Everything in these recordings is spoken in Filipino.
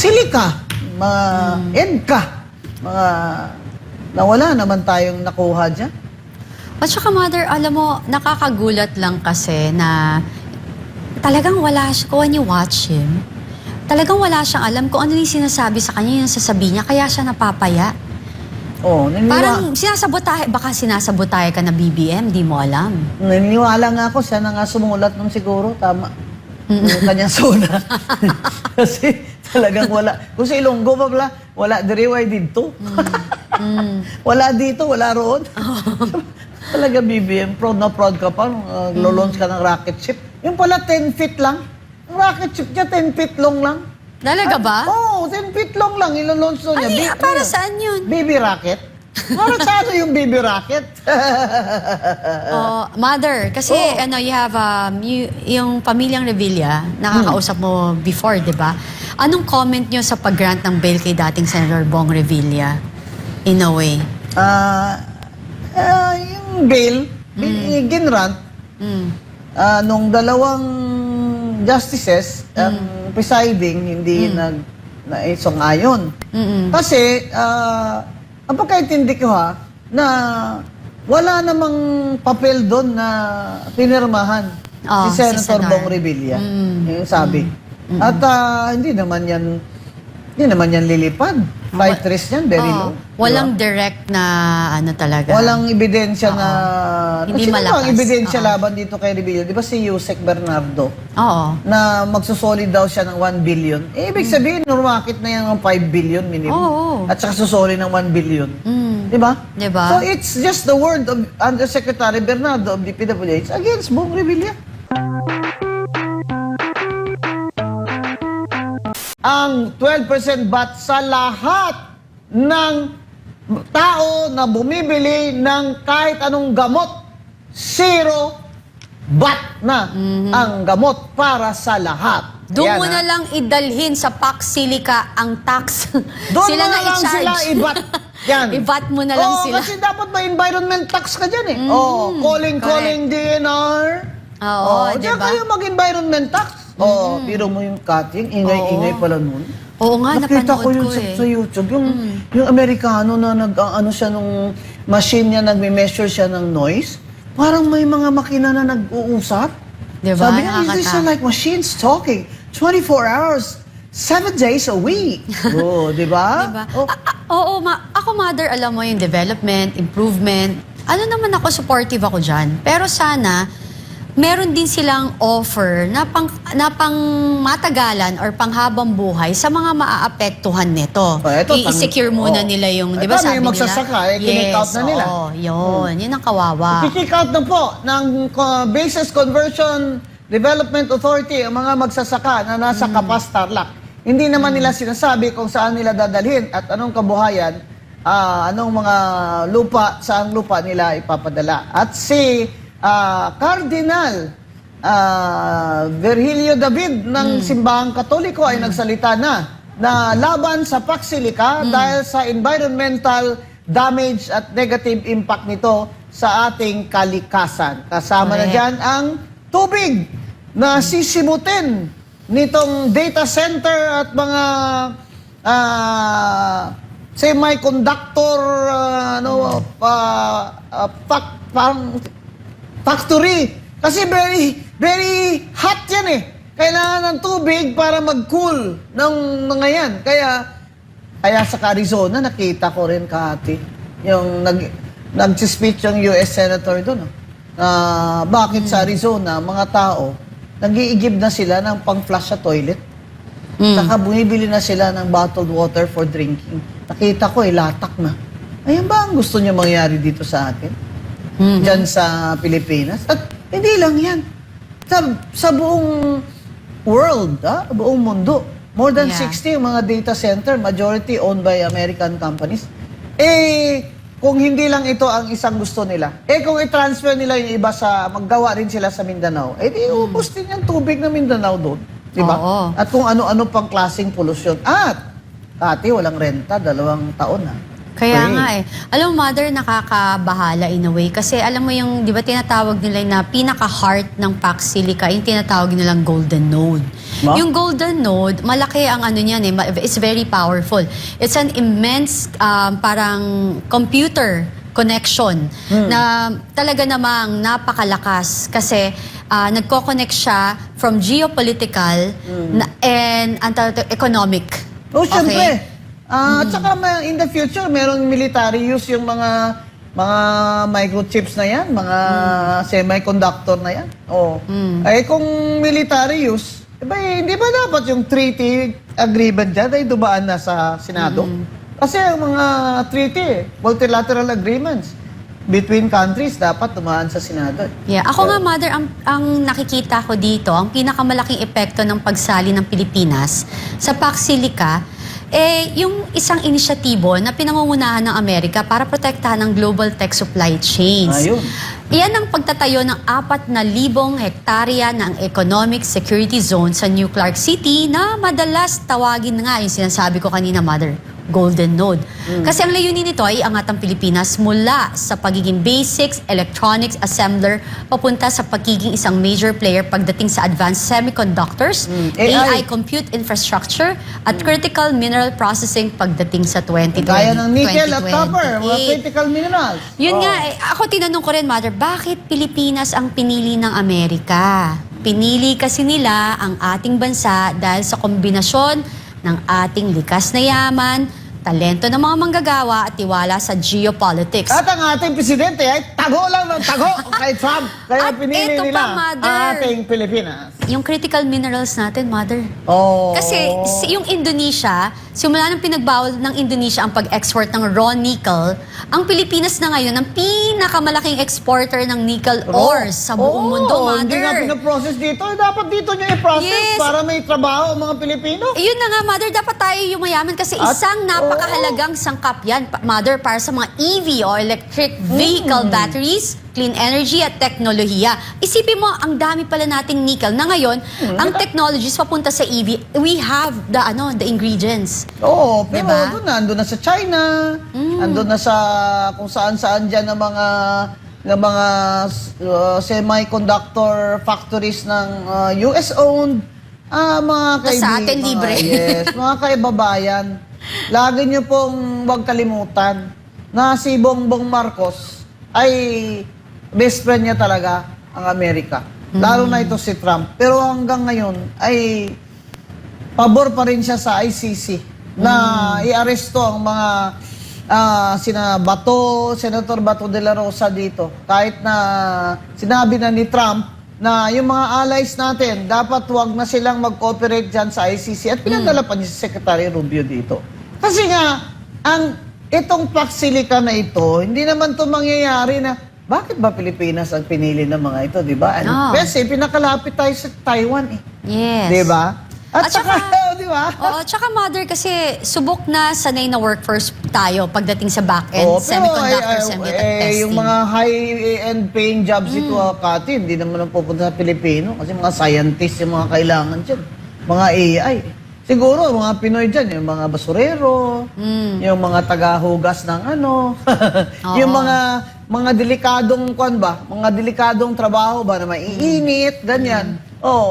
Silika, mga EDCA, mga nawala naman tayong nakuha dyan. At saka mother, alam mo, nakakagulat lang kasi na talagang wala siya, when you watch him, talagang wala siyang alam kung ano yung sinasabi sa kanya, yung sasabihin niya, kaya siya napapaya. Oh, Parang sinasabotahe, baka sinasabotahe ka na BBM, di mo alam. naniniwala nga ako, siya na nga sumulat nung siguro, tama. Yung kanyang sulat. Kasi talagang wala. Kung sa Ilonggo pa pala, wala diriway dito. Wala dito, wala roon. Talaga BBM, proud na proud ka pa. Launch ka ng rocket ship. Yung pala 10 feet lang. Ang rocket ship niya 10 feet long lang. Talaga ba? Oo, 10 feet long lang. Ilo-launch niya. Para saan yun? Baby rocket. Para sa ano yung baby rocket? Oh, mother, kasi you have yung pamilyang Revilla, nakakausap mo before, di ba? Anong comment nyo sa pag-grant ng bail kay dating Senator Bong Revilla? In a way. Yung bail, ginrant, nung dalawang justices, presiding, hindi naisang-ayon. Kasi, ang pagkaintindi ko na wala namang papel doon na pinirmahan si Senator Bong Revilla. Yung sabi. At hindi naman yan lilipad. Flight risk yan, very low. Walang direct na ano talaga. Walang ebidensya na... Hindi Sino malakas. ba ang ebidensya laban dito kay Revilla? Di ba si Yusek Bernardo? Oo. Na magsusolid daw siya ng 1 billion. Ibig sabihin, numakit na yan ng 5 billion minimum. Oo. At saka susoli ng 1 billion. Di ba? Di ba? So it's just the word of Undersecretary Bernardo of the PWH against Bong Revilla. Ang 12% VAT sa lahat ng tao na bumibili ng kahit anong gamot, zero VAT na ang gamot para sa lahat. Doon mo na lang idalhin sa Pax Silica ang tax. Doon sila mo na lang i-charge. sila i-VAT. Yan. I-VAT mo na lang sila. Kasi dapat may environment tax ka dyan calling DNR. Oo, diyan diba? kayo mag-environment tax. Biro mo yung cutting, ingay-ingay pala nun. Oo nga, Nakita ko napanood yun ko sa YouTube. Yung Amerikano na ano siya nung machine niya, nagme-measure siya ng noise. Parang may mga makina na nag-uusap. Diba? Sabi niya, is this like machines talking 24 hours, 7 days a week? Diba? Diba? Ako mother, alam mo yung development, improvement. Ano naman ako, supportive ako dyan. Pero sana, meron din silang offer na pang matagalan or panghabang buhay sa mga maaapektuhan nito. I-secure muna nila yung, di ba sabi nila? Magsasaka, kinik out na nila. Yun ang kawawa. I-kick out na po ng Basis Conversion Development Authority ang mga magsasaka na nasa Kapas, Tarlac. Hindi naman nila sinasabi kung saan nila dadalhin at anong kabuhayan, anong mga lupa, saang lupa nila ipapadala. At si Cardinal Virgilio David ng Simbahang Katoliko ay nagsalita na laban sa Pax Silica dahil sa environmental damage at negative impact nito sa ating kalikasan. Kasama na dyan ang tubig na sisimutin nitong data center at mga semiconductor factory. Kasi very hot yan eh. Kailangan ng tubig para mag-cool ng mga yan. Kaya sa Arizona, nakita ko rin kahati. Yung nag-speech yung US Senator doon. Bakit sa Arizona, mga tao, nag-iigib na sila ng pang-flush sa toilet. Saka bumibili na sila ng bottled water for drinking. Nakita ko, latak na. Ayan ba ang gusto niyo mangyari dito sa atin? Diyan sa Pilipinas. At hindi lang yan. Sa buong world, buong mundo. More than 60 yung mga data center, majority owned by American companies. Kung hindi lang ito ang isang gusto nila, kung i-transfer nila yung iba maggawa rin sila sa Mindanao, di ubos din yung tubig na Mindanao doon. Diba? At kung ano-ano pang klaseng polusyon. At, walang renta, 2 taon na. Kaya Pray. nga eh. Alam mo, Mother, nakakabahala in a way. Kasi alam mo yung, di ba tinatawag nila na pinaka-heart ng Pax Silica, yung tinatawag nilang golden node. Ma? Yung golden node, malaki ang ano niyan eh. It's very powerful. It's an immense parang computer connection na talaga namang napakalakas kasi nagko-connect siya from geopolitical and economic. Oh, syempre. At saka in the future, merong military use yung mga microchips na yan, mga semiconductor na yan. Oh. Eh kung military use, hindi ba dapat yung treaty agreement dyan ay dumaan na sa Senado? Kasi ang mga treaty, multilateral agreements between countries dapat dumaan sa Senado. Yeah. Ako nga, Mother, ang nakikita ko dito, ang pinakamalaking epekto ng pagsali ng Pilipinas sa Pax Silica, yung isang inisyatibo na pinangungunahan ng Amerika para protektahan ang global tech supply chains. Ayun. Iyan ang pagtatayo ng 4,000 hektarya ng economic security zone sa New Clark City na madalas tawagin nga yung sinasabi ko kanina, Mother, Golden Node. Kasi ang layunin nito ay iangat ang Pilipinas mula sa pagiging basics, electronics, assembler, papunta sa pagiging isang major player pagdating sa advanced semiconductors, AI compute infrastructure, at critical mineral processing pagdating sa 2020. Kaya ng nickel at 2028. copper, mga critical minerals. Yun nga, ako tinanong ko rin, Mother, bakit Pilipinas ang pinili ng Amerika? Pinili kasi nila ang ating bansa dahil sa kombinasyon ng ating likas na yaman, talento ng mga manggagawa at tiwala sa geopolitics. At ang ating presidente ay tago lang ng tago kay Trump. Kaya At pinili eto nila pa, Mother. ating Pilipinas. Yung critical minerals natin, Mother. Oh. Kasi yung Indonesia, simula nang pinagbawal ng Indonesia ang pag-export ng raw nickel, ang Pilipinas na ngayon ang pinakamalaking exporter ng nickel ores sa buong mundo, Mother. Hindi nga pinaprocess dito. Dapat dito nyo i-process Yes. para may trabaho ang mga Pilipino. Yun na nga, Mother, dapat tayo yumayaman kasi isang napakahalagang sangkap yan, Mother, para sa mga EV o electric vehicle batteries, clean energy at teknolohiya. Isipin mo, ang dami pala nating nickel na ngayon, ang technologies papunta sa EV, we have the ingredients. Oo, pero Diba? nandun na sa China, nandun na sa kung saan-saan dyan ng mga semiconductor factories ng US-owned, mga Tas sa atin, libre. Yes, mga kaibabayan. Lagi nyo pong huwag kalimutan na si Bongbong Marcos ay best friend niya talaga ang Amerika. Lalo na ito si Trump. Pero hanggang ngayon ay pabor pa rin siya sa ICC na i-aresto ang mga Senator Bato de la Rosa dito. Kahit na sinabi na ni Trump na yung mga allies natin, dapat wag na silang mag-cooperate dyan sa ICC. At pinadala pa niya si Secretary Rubio dito. Kasi nga, itong Pax Silica na ito, hindi naman ito mangyayari na, bakit ba Pilipinas ang pinili ng mga ito, di ba? No. Kasi pinakalapit tayo sa Taiwan eh. Yes. Di ba? At saka, di ba? Oo, tsaka, Mother, kasi subok na sanay na workforce tayo pagdating sa back-end, semiconductor, semi-testing. Yung mga high-end paying jobs ito, Kati, hindi naman ang pupunta sa Pilipino. Kasi mga scientists yung mga kailangan dyan. Mga AI. Siguro, mga Pinoy dyan, yung mga basurero, yung mga tagahugas ng ano, yung mga delikadong mga delikadong trabaho ba na maiinit, ganyan.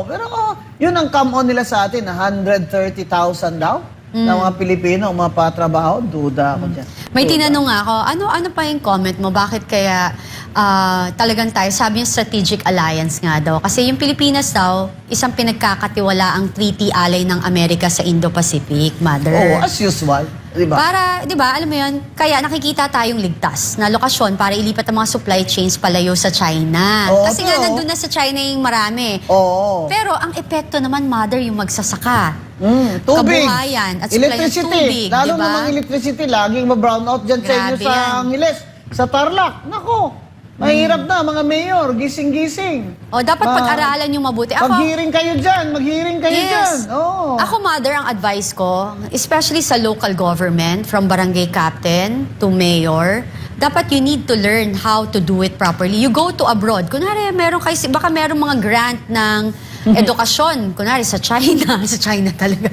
Pero yun ang come on nila sa atin, 130,000 daw na mga Pilipino, mga patrabaho, duda ako dyan. May tinanong ako, ano pa yung comment mo? Bakit kaya talagang tayo, sabi yung strategic alliance nga daw. Kasi yung Pilipinas daw, isang pinagkakatiwala ang treaty ally ng Amerika sa Indo-Pacific, Mother. As usual. Diba? Para, di ba, alam mo yun, kaya nakikita tayong ligtas na lokasyon para ilipat ang mga supply chains palayo sa China. Kasi nga, nandun na sa China yung marami. Pero ang epekto naman, Mother, yung magsasaka. Tubig. Kabuhayan at supply ng tubig. Lalo diba? namang electricity, laging ma-brownout dyan sa inyo Grabe sa yan. Angeles, sa Tarlac. Nako, mahirap na mga mayor, gising-gising. Dapat pag-aralan yung mabuti. Mag-hearing kayo dyan, mag-hearing kayo dyan. Ako, Mother, ang advice ko, especially sa local government, from barangay captain to mayor, dapat you need to learn how to do it properly. You go to abroad. Kunwari, baka meron mga grant ng edukasyon, kunwari sa China, sa China talaga,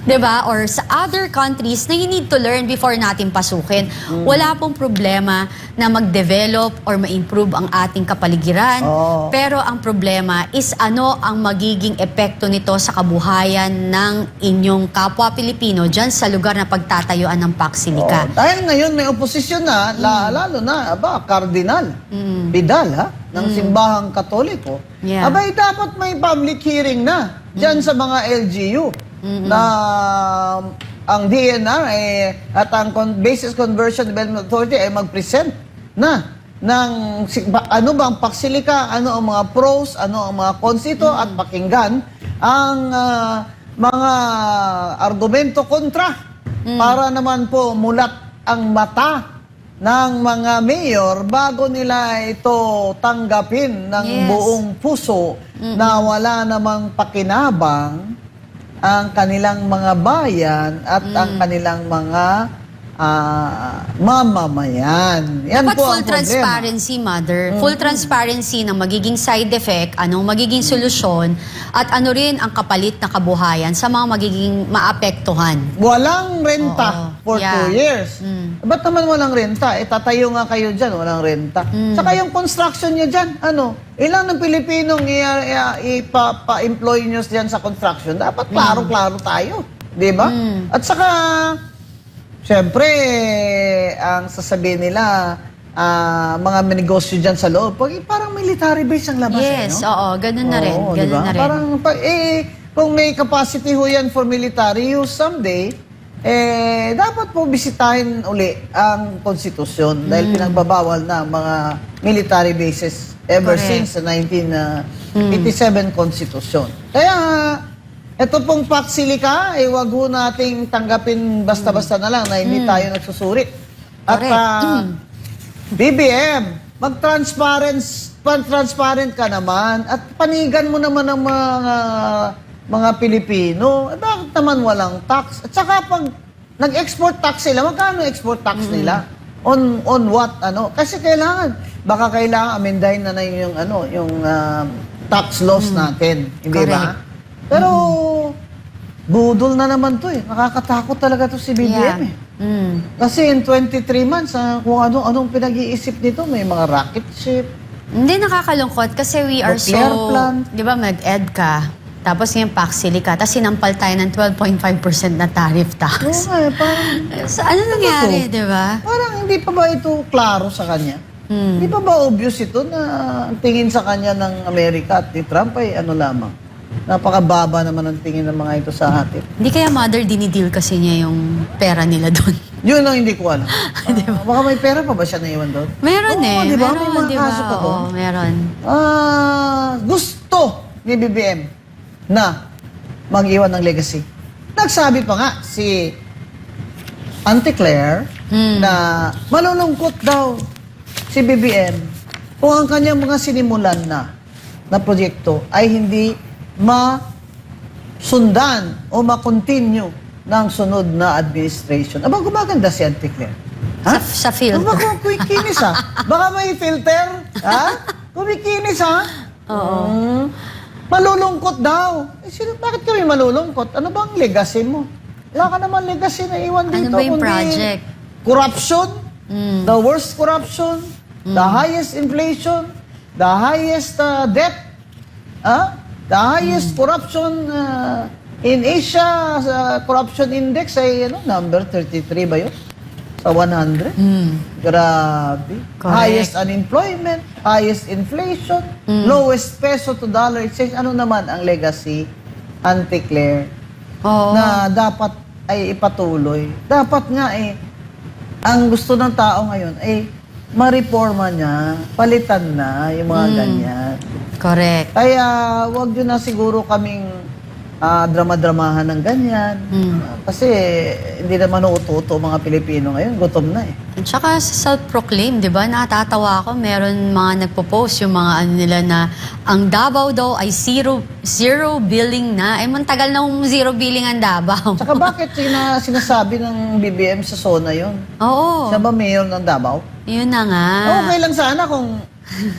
'di ba? Or sa other countries na you need to learn before natin pasukin. Wala pong problema na mag-develop or ma-improve ang ating kapaligiran. Oo. Pero ang problema is ano ang magiging epekto nito sa kabuhayan ng inyong kapwa Pilipino dyan sa lugar na pagtatayuan ng Paxilica. Dahil ngayon may oposisyon na, lalo na, Cardinal Vidal, ng Simbahang Katoliko. Yeah. Abay, dapat may public hearing na dyan sa mga LGU na ang DNR at ang Basis Conversion Development Authority ay mag-present na ng ano bang Paxilica, ano ang mga pros, ano ang mga cons ito at pakinggan ang mga argumento kontra para naman po mulat ang mata ng mga mayor bago nila ito tanggapin ng Yes. buong puso na wala namang pakinabang ang kanilang mga bayan at ang kanilang mga mamamayan. Yan Dapat po full ang problema. transparency, Mother. Full transparency ng magiging side effect, anong magiging solusyon, at ano rin ang kapalit na kabuhayan sa mga magiging maapektuhan. Walang renta Oo. for Yeah. 2 years. Ba't naman walang renta? Tatayo nga kayo dyan, walang renta. Saka yung construction nyo dyan, ilan ng Pilipinong ipa-employ nyo dyan sa construction? Dapat klaro-klaro tayo. Di ba? At saka, siyempre, ang sasabihin nila, mga negosyo dyan sa loob, parang military base ang labas. Yes, no? oo, ganun na rin. Oo, Ganun diba? na rin. Parang, kung may capacity ho yan for military use someday, dapat po bisitahin uli ang konstitusyon dahil pinagbabawal na mga military bases ever Correct. since the 1987 konstitusyon. Kaya, ito pong Paxilica, wag ho nating tanggapin basta-basta na lang na hindi tayo nagsusuri. At Correct. BBM, mag-transparent ka naman at panigan mo naman ang mga Pilipino. Bakit naman walang tax? At saka pag nag-export tax sila, magkano export tax nila? On what? Kasi baka kailangan amendahin na yung tax laws natin. Hindi ba? Correct. Pero, budol na naman to eh. Nakakatakot talaga to si BBM eh. Kasi in 23 months, kung anong pinag-iisip nito, may mga rocket ship. Hindi nakakalungkot kasi we are Nuclear so, plant. di ba, mag-ed ka, tapos yung Paxilica, tapos sinampal tayo ng 12.5% na tariff Oo tax. nga eh, parang, So, ano nangyari, di ba? parang hindi pa ba ito klaro sa kanya? Hindi pa ba obvious ito na ang tingin sa kanya ng Amerika at ni Trump ay lamang? Napakababa naman ang tingin ng mga ito sa atin. Hindi kaya, Mother, dinideal kasi niya yung pera nila doon. Yun ang hindi ko alam. Baka may pera pa ba siya naiwan doon? Meron Oo, eh. di ba? Meron, May mga di ba? kaso pa doon. Oo, meron. Gusto ni BBM na mag-iwan ng legacy. Nagsabi pa nga si Auntie Claire na malulungkot daw si BBM kung ang kanyang mga sinimulan na proyekto ay hindi masundan o ma-continue ng sunod na administration. Aba, gumaganda si Auntie Claire. Ha? Sa field. Baka kumikinis ha? Baka may filter? Ha? Kumikinis ha? Oo. Malulungkot daw. Bakit kami malulungkot? Ano bang legacy mo? Wala ka naman legacy na iwan dito. Ano ba yung kundi project? Corruption. The worst corruption. The highest inflation. The highest debt. The highest corruption in Asia, corruption index ay number 33 ba yun? Sa 100? Grabe. Correct. Highest unemployment, highest inflation, lowest peso to dollar exchange. Ano naman ang legacy, Auntie Claire, Oo. na dapat ay ipatuloy? Dapat nga ang gusto ng tao ngayon ay ma-reforma niya, palitan na yung mga ganyan. Correct. Kaya wag yun na siguro kaming drama-dramahan ng ganyan. Kasi hindi naman uuto-uto mga Pilipino ngayon. Gutom na eh. At saka sa self-proclaim, di ba? Natatawa ako, meron mga nagpo-post yung mga nila na ang Davao daw ay zero billing na. Mantagal na zero billing ang Davao. Saka bakit sinasabi ng BBM sa zona yun? Oo. Siya ba mayor ng Davao? Yun na nga. Okay lang sana kung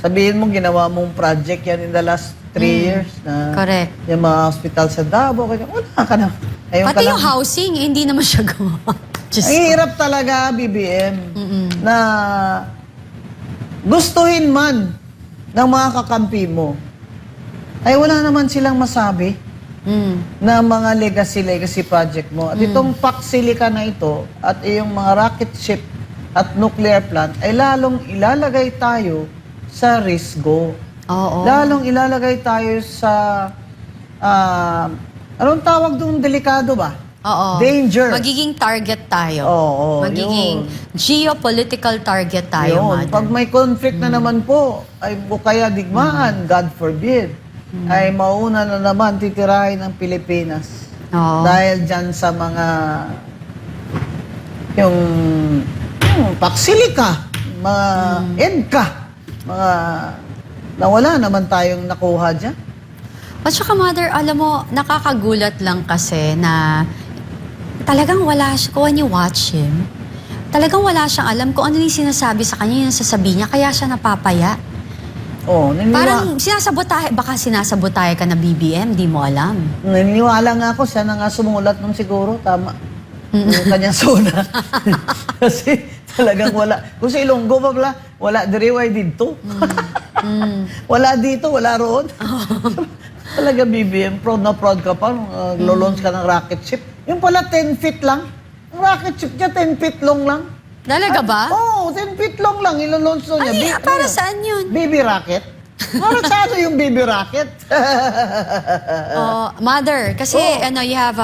sabihin mo ginawa mong project yan in the last years na Correct. yung mga hospital sa Davao, kaya wala ka na. Ngayon Pati ka yung lang. housing, hindi naman siya gumawa. Diyos Ang ko. hirap talaga, BBM, na gustuhin man ng mga kakampi mo, ay wala naman silang masabi Mm. na mga legacy project mo. At itong Pac Silica na ito at iyong mga rocket ship at nuclear plant ay lalong ilalagay tayo sa risgo. Oo. Lalong ilalagay tayo sa anong tawag doon? Delikado ba? Oo. Danger. Magiging target tayo. Oo, Magiging geopolitical target tayo, Yun. Mother. Pag may conflict na naman po, ay o kaya digmaan, God forbid, ay mauna na naman titirahin ng Pilipinas. Oo. Dahil dyan sa mga yung Pac Silica, mga EDCA, mga nawala naman tayong nakuha dyan. At saka, Mother, alam mo, nakakagulat lang kasi na talagang wala siya, kung you watch him, talagang wala siyang alam kung ano yung sinasabi sa kanya, yung sasabihin niya, kaya siya napapaya. Oh, Parang sinasabotahe, baka sinasabotahe ka na BBM, di mo alam. naniniwala nga ako, siya na nga sumulat nung siguro, tama. Yung kanyang suna. Kasi talagang wala. Kung sa Ilonggo pa pala, wala diriway dito. Wala dito, wala roon. Talaga BBM, proud na proud ka pa nung launch ka ng rocket ship. Yung pala 10 feet lang. Ang rocket ship niya 10 feet long lang. Talaga ba? Oo, 10 feet long lang. Ilo-launch niya. Ay, para saan yun? Baby rocket. Para sa ano yung baby rocket? Oh, Mother, kasi you have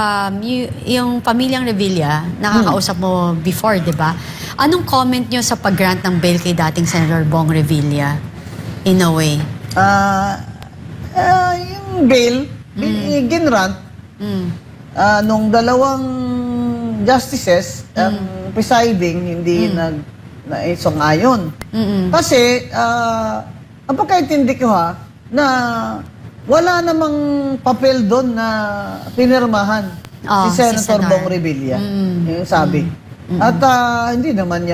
yung pamilyang Revilla, nakakausap mo before, di ba? Anong comment nyo sa pag-grant ng bail kay dating Senator Bong Revilla? In a way. Yung bail, ginrant, nung dalawang justices, ang presiding, hindi naisang-ayon. Kasi, ang pagkaintindi ko na wala namang papel doon na pinirmahan Oh, si si Senator Senator. Bong Revilla. Yung sabi. At hindi naman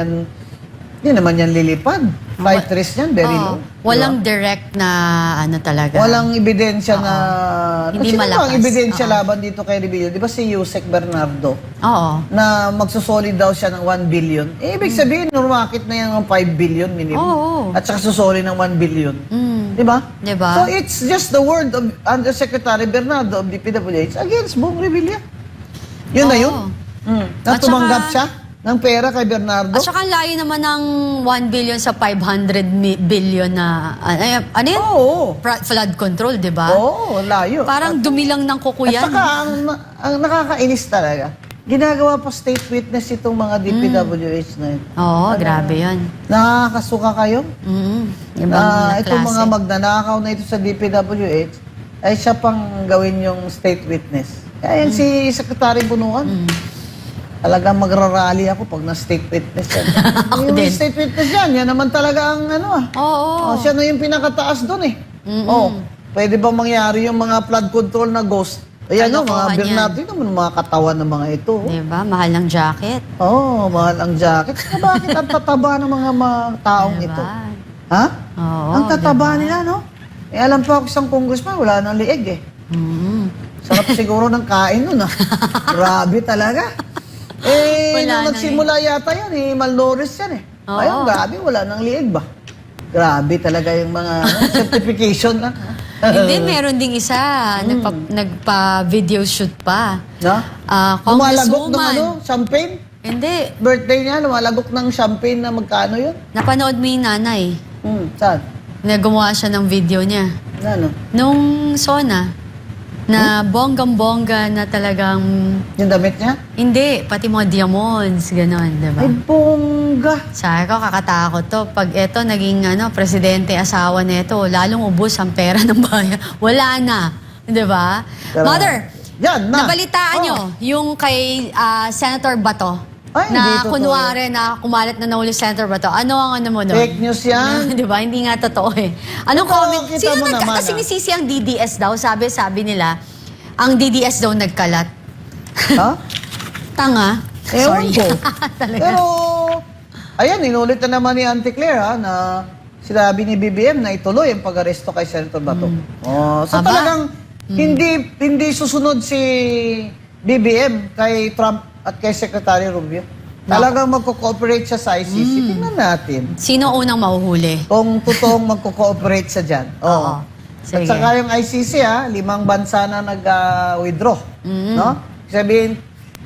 yan lilipad. Fight risk yan, very low. Walang direct na ano talaga. Walang ebidensya na... Hindi Sino ba malakas. ang ebidensya laban dito kay Revilla? Di ba si Yusek Bernardo? Oo. Na magsusolid daw siya ng 1 billion. Ibig sabihin, market na yan ng 5 billion minimum. Oo. At saka susoli ng 1 billion. Di ba? Di ba? So it's just the word of Undersecretary Bernardo of DPWH against Bong Revilla. Yun na Oo. yun. Na At tumanggap saka- siya ng pera kay Bernardo. At saka ang layo naman ng 1 billion sa 500 billion na... Ano yun? Oo. Flood control, di ba? Oo, layo. Parang dumilang ng kuko At yan. saka, ang nakakainis talaga, ginagawa pa state witness itong mga DPWH na yun. Oo, grabe yan. Nakakasuka kayo? Ibang Na itong klase. mga magnanakaw na ito sa DPWH, ay siya pang gawin yung state witness. Kaya yan si Secretary Bunuan. Talagang magrarally ako pag na-state witness yan. Yung din. state witness yan, yan naman talaga ang Oo. siya na yung pinakataas doon eh. Pwede ba mangyari yung mga flood control na ghost? Ayan o, mga Kalokohan Bernardo, yun naman mga katawan ng mga ito. Di ba? Mahal ng jacket. Mahal ang jacket. Saka bakit ang tataba ng mga taong Diba? ito? Ha? Oo, ang tataba nila, no? Alam pa ako isang congressman, wala nang lieg eh. Sarap siguro ng kain nun, ah. Grabe talaga. Wala nung nang nagsimula yata yan, malnourished yan eh. Oo. Ayun, grabe, wala nang lieg ba? Grabe talaga yung mga certification na. Hindi, meron ding isa. Nagpa-video shoot pa. No? Lumalagok ng Congresswoman. champagne? Hindi. Birthday niya, lumalagok ng champagne na magkano yun? Napanood mo yung nanay. Saan? Na gumawa siya ng video niya. Ano? Nung SONA. Na bonggang-bongga na talagang... Yung damit niya? Hindi, pati mga diamonds, gano'n, di ba? Ay, bongga. Sabi ko, kakatakot to. Pag eto, naging presidente, asawa nito, lalong ubos ang pera ng bayan. Wala na. Di ba? Tara. Mother, Yan na. nabalitaan nyo yung kay Senator Bato. Ay, hindi Na totoo kunwari na kumalat na nahuli Senator Bato. Ano ang ano mo nun? Fake news yan. Di ba? Hindi nga totoo eh. Anong Totoo, comment? kita mo naman, Kasi sinisisi ang DDS daw. Sabi nila, ang DDS daw nagkalat. Ha? Tanga. Ewan Sorry. ko. Talaga. Pero, ayan, inulit na naman ni Auntie Claire, ha, na sinabi ni BBM na ituloy ang pag-aresto kay Senator Bato. Oh, so Aba. talagang hindi susunod si BBM kay Trump at kay Secretary Rubio. Talagang magko-cooperate siya sa ICC. Tingnan natin Sino unang mahuhuli? kung totoong magko-cooperate siya dyan. Oo. At Sige. saka yung ICC, 5 bansa na nag-withdraw. No? Sabihin,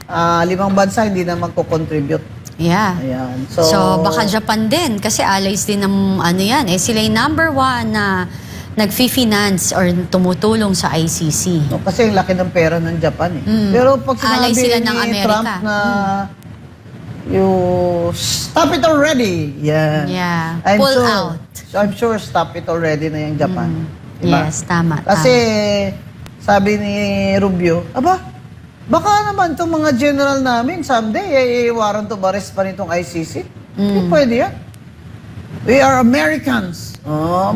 5 bansa hindi na magko-contribute. Yeah. Ayan. So, baka Japan din. Kasi allies din ng ano yan. Sila yung number 1 na nag-finance or tumutulong sa ICC. No, kasi ang laki ng pera ng Japan Pero pag Alay sinabi sila ni ng Amerika. Trump na you stop it already. Yan. Yeah. I'm Pull sure, out. I'm sure stop it already na yung Japan. Diba? Yes, tama. Kasi sabi ni Rubio, baka naman itong mga general namin someday, warrant of arrest pa nitong ICC. Hindi pwede yan. We are Americans.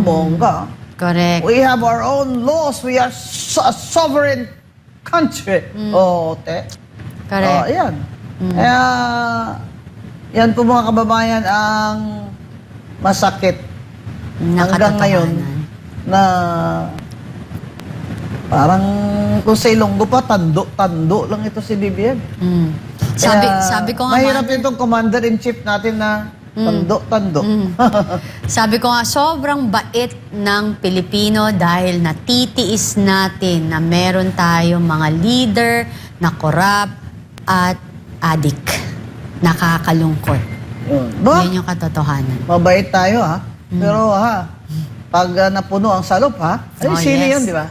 Bongga. Correct. We have our own laws. We are a sovereign country. Correct. Ayan. Kaya, yan po mga kababayan ang masakit hanggang ngayon na parang kung sa Ilonggo pa, tando lang ito si BBM. Sabi ko nga, mahirap itong commander-in-chief natin na tando. Sabi ko nga, sobrang bait ng Pilipino dahil natitiis natin na meron tayong mga leader na corrupt at adik. Nakakalungkot. Yun yung katotohanan. Mabait tayo Pero pag napuno ang salop sili yun, di ba?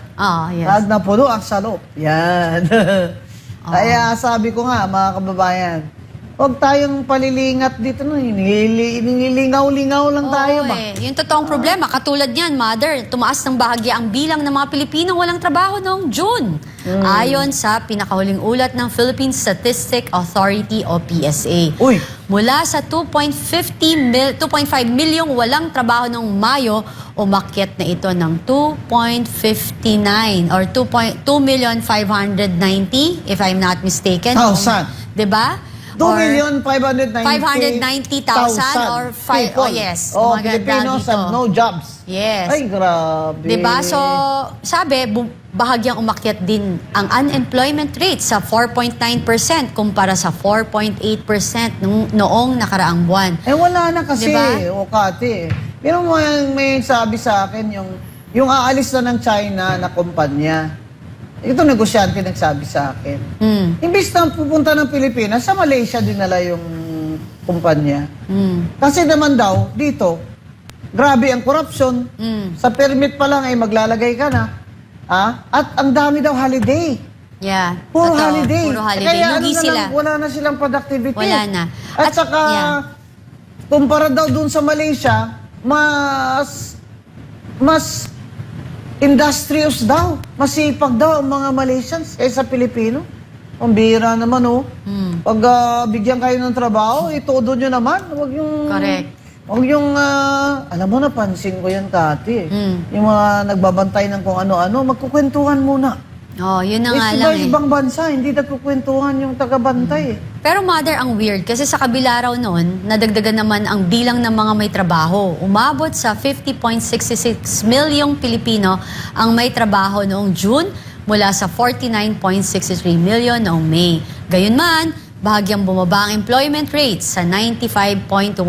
Yes. Pag napuno ang salop. Yan. Kaya sabi ko nga, mga kababayan, huwag tayong palilingat dito. Nilingaw-lingaw lang tayo ba? Yung totoong problema, katulad niyan, Mother, tumaas ng bahagya ang bilang ng mga Pilipinong walang trabaho noong June. Ayon sa pinakahuling ulat ng Philippine Statistic Authority o PSA. Uy! Mula sa 2.5 milyong walang trabaho noong Mayo, umakyat na ito ng 2.59 or 2,590,000 if I'm not mistaken. Thousand. Diba? 2,590,000 or people. yes. Oh, Maganda Filipinos dito. have no jobs. Yes. Ay, grabe. Diba? So, sabi, bahagyang umakyat din ang unemployment rate sa 4.9% kumpara sa 4.8% noong nakaraang buwan. Wala na kasi. Diba? O, Kati. Pero may sabi sa akin yung aalis na ng China na kumpanya. Ito negosyante nagsabi sa akin. Imbis na pupunta ng Pilipinas, sa Malaysia dinala yung kumpanya. Kasi naman daw, dito, grabe ang corruption. Sa permit pa lang ay maglalagay ka na. At ang dami daw holiday. Yeah. Puro Totoo, holiday. Puro holiday. Kaya Lugi sila. wala na silang productivity. Wala na. At saka, kumpara daw dun sa Malaysia, mas industrious daw. Masipag daw ang mga Malaysians kaysa Pilipino. Ang bihira naman, Pag bigyan kayo ng trabaho, itodo nyo naman. Correct. Huwag yung, alam mo, napansin ko yan, Kati. Yung mga nagbabantay ng kung ano-ano, magkukwentuhan muna. Yun na nga lang Ibang bansa, hindi nagkukwentuhan yung tagabantay. Pero Mother, ang weird kasi sa kabila raw noon, nadagdagan naman ang bilang ng mga may trabaho. Umabot sa 50.66 milyong Pilipino ang may trabaho noong June mula sa 49.63 milyon noong May. Gayunman, bahagyang bumaba ang employment rate sa 95.1%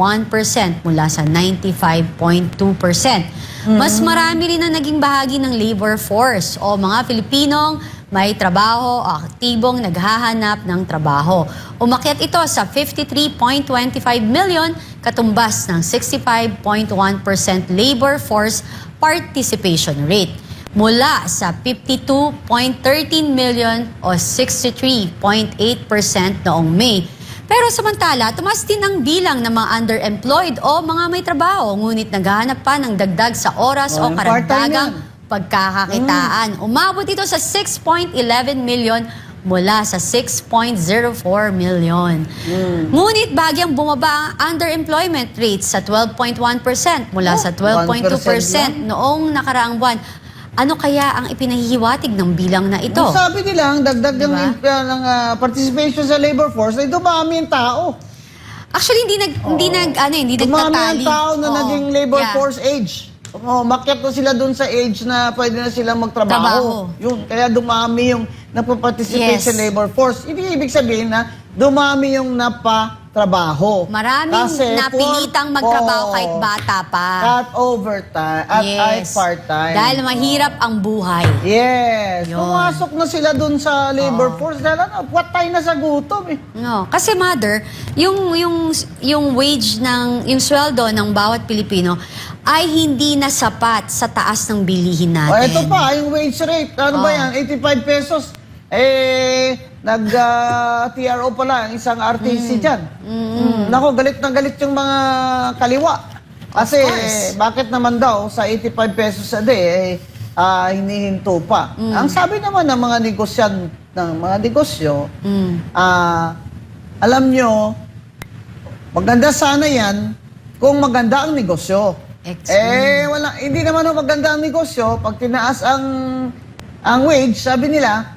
mula sa 95.2%. Mas marami rin ang naging bahagi ng labor force o mga Pilipinong may trabaho o aktibong naghahanap ng trabaho. Umakyat ito sa 53.25 million, katumbas ng 65.1% labor force participation rate. Mula sa 52.13 million o 63.8% noong May. Pero samantala, tumaas din ang bilang ng mga underemployed o mga may trabaho, ngunit naghahanap pa ng dagdag sa oras o karagdagang pagkakakitaan. Umabot ito sa 6.11 million mula sa 6.04 million. Ngunit bagyang bumaba ang underemployment rate sa 12.1% mula sa 12.2% noong nakaraang buwan. Ano kaya ang ipinahihiwatig ng bilang na ito? Sabi nila, ang dagdag ng participation sa labor force ay dumami ang tao. Actually, hindi Dumami nagtatali. ang tao na Oo. naging labor Yeah. force age. Makyat na sila dun sa age na pwede na silang magtrabaho. Trabaho. Yun, kaya dumami yung napaparticipate Yes. sa labor force. Hindi ibig sabihin na dumami yung napatrabaho. Maraming Kasi napilitang magtrabaho kahit bata pa. At overtime, at part-time. Dahil mahirap ang buhay. Yes. Yun. Pumasok na sila dun sa labor force dahil patay na sa gutom eh. No, kasi mother, yung wage yung sweldo ng bawat Pilipino ay hindi na sapat sa taas ng bilihin O, natin. ito pa, yung wage rate. Ano ba yan? 85 pesos. Nag-TRO pala ang isang RTC dyan. Nako, galit na galit yung mga kaliwa. Kasi, course. bakit naman daw sa 85 pesos a day, hinihinto pa. Ang sabi naman ng mga negosyo, alam nyo, maganda sana yan kung maganda ang negosyo. Hindi naman maganda ang negosyo. Pag tinaas ang wage, sabi nila,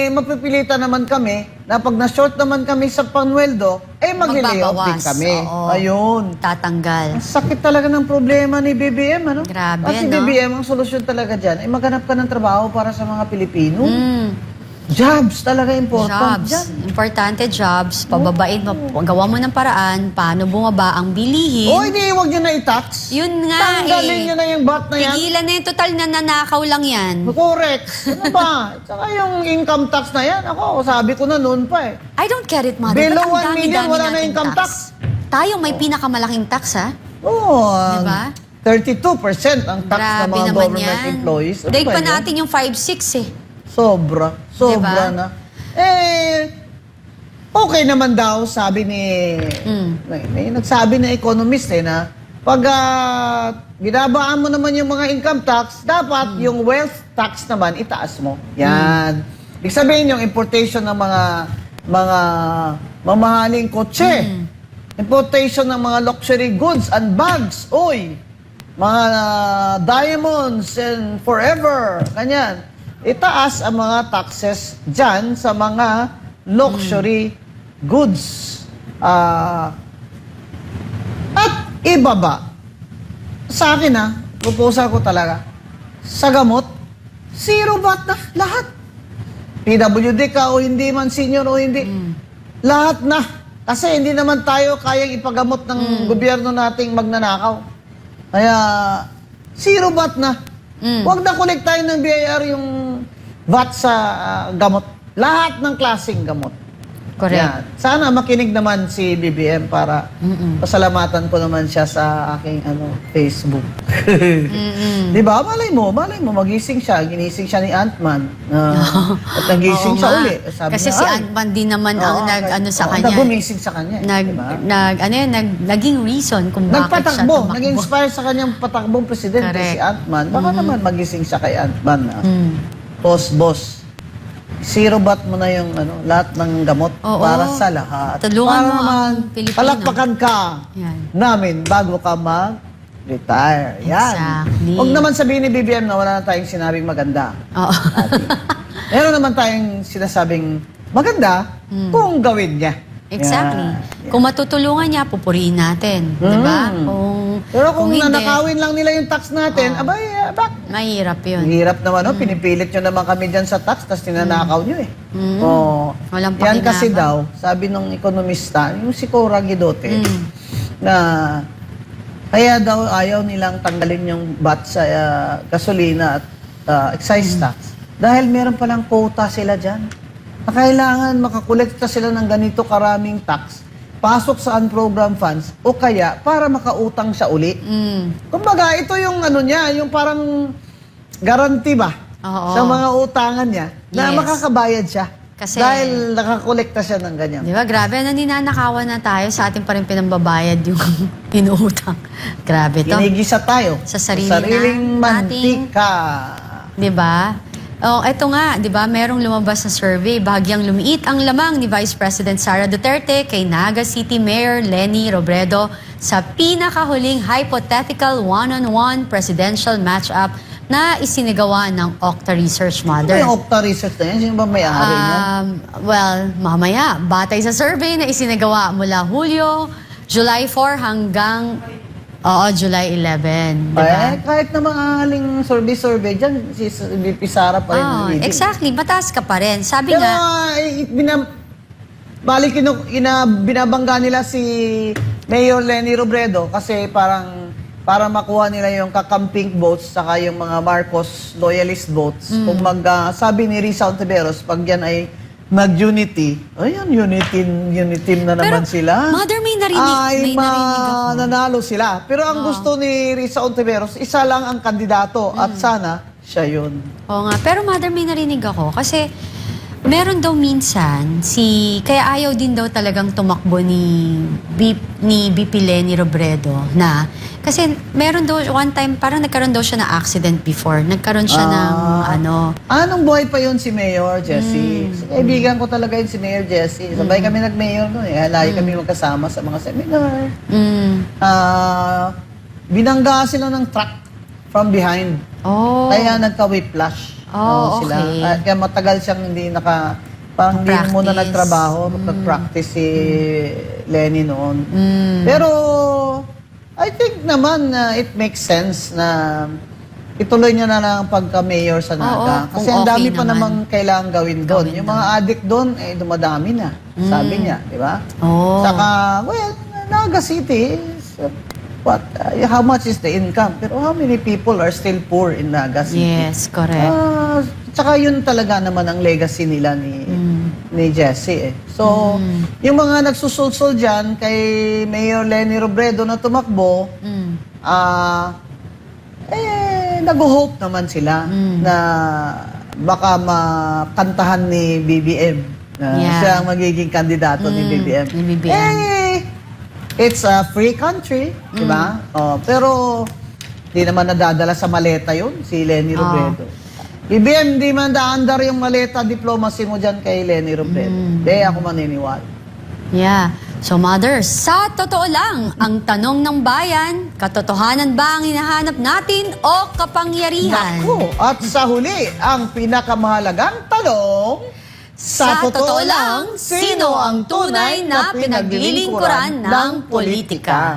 mapipilitan naman kami na pag na-short naman kami sa panweldo, magle-layoff din Magbabawas. kami. Oo. Ayun. Tatanggal. Ang sakit talaga ng problema ni BBM, ano? Grabe, Kasi no? BBM, ang solusyon talaga dyan, ay maghanap ka ng trabaho para sa mga Pilipino. Mm. Jobs talaga important Jobs. dyan. Importante jobs. Pababain mo. Gawa mo ng paraan. Paano bumaba ang bilihin. Hindi, huwag nyo na i-tax. Yun nga Tanggalin nyo na yung VAT na yan. Tigilan na yung total na nanakaw lang yan. Correct. Ano ba? Tsaka yung income tax na yan, ako, sabi ko na noon pa eh. I don't get it, mother. Below Ba't ang 1 million, dami-dami wala na nating income tax. Tayo may pinakamalaking tax, ha? Oo. Diba? 32% ang tax ng Grabe mga naman government yan. employees. Ano Daig ba pa yun? natin yung 5-6 eh. Sobra. Sobra Diba? na. Okay naman daw, sabi ni... May nagsabi na economist na pag binabaan mo naman yung mga income tax, dapat yung wealth tax naman itaas mo. Yan. Ibig sabihin yung importation ng mga mamahaling kotse, importation ng mga luxury goods and bags, mga diamonds and forever, kanyan. Itaas ang mga taxes dyan sa mga luxury goods. At ibaba. Sa akin proposal ko talaga, sa gamot, zero VAT na, lahat. PWD ka o hindi man, senior o hindi, lahat na. Kasi hindi naman tayo kayang ipagamot ng gobyerno nating magnanakaw. Kaya, zero VAT na. Huwag na kolektahin ng BIR yung VAT sa gamot. Lahat ng klaseng gamot. Correct. Yan. Sana makinig naman si BBM para pasalamatan ko naman siya sa aking Facebook. Di ba? Malay mo, magising siya. Ginising siya ni Ant-Man. At nagising Oo siya nga. uli. Sabi Kasi niya, si "Ay, Ant-Man din naman ang sa kanya. Nagumising sa kanya. Diba? Naging reason kung bakit siya Nagpatakbo. tumakbo. Nag-inspire sa kanyang patakbong presidente Correct. si Ant-Man. Baka naman magising siya kay Ant-Man. Boss. Zero bat mo na yung lahat ng gamot Oo. para sa lahat. Tulungan para mo ang naman Pilipino. palakpakan ka Yan. namin bago ka mag-retire. Yan. Exactly. Huwag naman sabihin ni BBM na wala na tayong sinabing maganda. Oo. Meron naman tayong sinasabing maganda kung gawin niya. Exactly. Yan. Kung matutulungan niya, pupurihin natin. Diba? Pero kung hindi, nanakawin lang nila yung tax natin, bak, mahirap yun. hirap naman, pinipilit nyo naman kami dyan sa tax, tapos tinanakaw nyo eh. Walang Yan kasi pakinabang. daw, sabi nung ekonomista, yung si Cora Guidote, na kaya daw ayaw nilang tanggalin yung VAT sa gasolina at excise tax. Dahil meron palang quota sila dyan. Na kailangan makakolekta sila ng ganito karaming tax, pasok sa unprogrammed funds, o kaya para makautang siya uli. Kumbaga, ito yung niya, yung parang guarantee ba? Oo. Sa mga utangan niya, na Yes. makakabayad siya. Kasi- dahil nakakolekta siya ng ganyan. Di ba? Grabe, ninanakawan na tayo. Sa atin pa rin pinambabayad yung inuutang. Grabe to. Ginigisa tayo Sa sarili sariling nating- mantika. Di ba? Eto nga, di ba, merong lumabas na survey, bahagyang lumiit ang lamang ni Vice President Sara Duterte kay Naga City Mayor Leni Robredo sa pinakahuling hypothetical one-on-one presidential match-up na isinigawa ng Okta Research Ano Mother. yung Okta Research na yan? Sino ba may-ari niyan? Well, mamaya, batay sa survey na isinagawa mula Hulyo July 4 hanggang, July 11. Diba? Eh, kahit na mga aling survey dyan, si VP Sara pa rin. leading. Exactly, mataas ka pa rin. Sabi Pero, nga, binabangga nila si Mayor Leni Robredo kasi para makuha nila yung kakamping votes saka yung mga Marcos loyalist votes. Kung sabi ni Risa Ontiveros, pag yan ay mag-unity, ayun, unity na naman sila. Mother, may narinig ako. Nanalo sila. Pero ang gusto ni Risa Ontiveros, isa lang ang kandidato at sana siya yun. Oo nga, pero Mother, may narinig ako. Kasi meron daw minsan, kaya ayaw din daw talagang tumakbo ni BP Leni Robredo na, kasi meron daw one time, parang nagkaroon daw siya na accident before. Nagkaroon siya ng Anong buhay pa yun si Mayor Jessie? Kaibigan ko talaga yun si Mayor Jessie. Sabay kami nag-mayor noon. Lagi kami magkasama sa mga seminar. Binangga sila ng truck from behind. Oh. Kaya nagka-whiplash. Sila. Okay. Kaya matagal siyang parang hindi muna nagtrabaho, nag-practice si Lenny noon. Pero, I think naman it makes sense na ituloy niya na lang ang pagka-mayor sa Naga. Kasi ang dami pa namang kailangan gawin doon. Yung mga addict doon, dumadami na. Sabi niya, di ba? Saka, Naga City is, how much is the income? Pero how many people are still poor in Naga City? Yes, correct. Tsaka yun talaga naman ang legacy nila ni Jessie. So, yung mga nagsusulsol dyan kay Mayor Leni Robredo na tumakbo, nag-hope naman sila na baka makantahan ni BBM na siya ang magiging kandidato ni BBM. It's a free country, di ba? Pero hindi naman nadadala sa maleta yun, si Leni Robredo. BBM, hindi man daandar yung maleta diplomacy mo dyan kay Leni Robredo. Hindi ako maniniwala. Yeah. So, Mother, sa totoo lang, ang tanong ng bayan, katotohanan ba ang hinahanap natin o kapangyarihan? Naku, at sa huli, ang pinakamahalagang tanong, Sa totoo lang, sino ang tunay na pinaglilingkuran ng politika?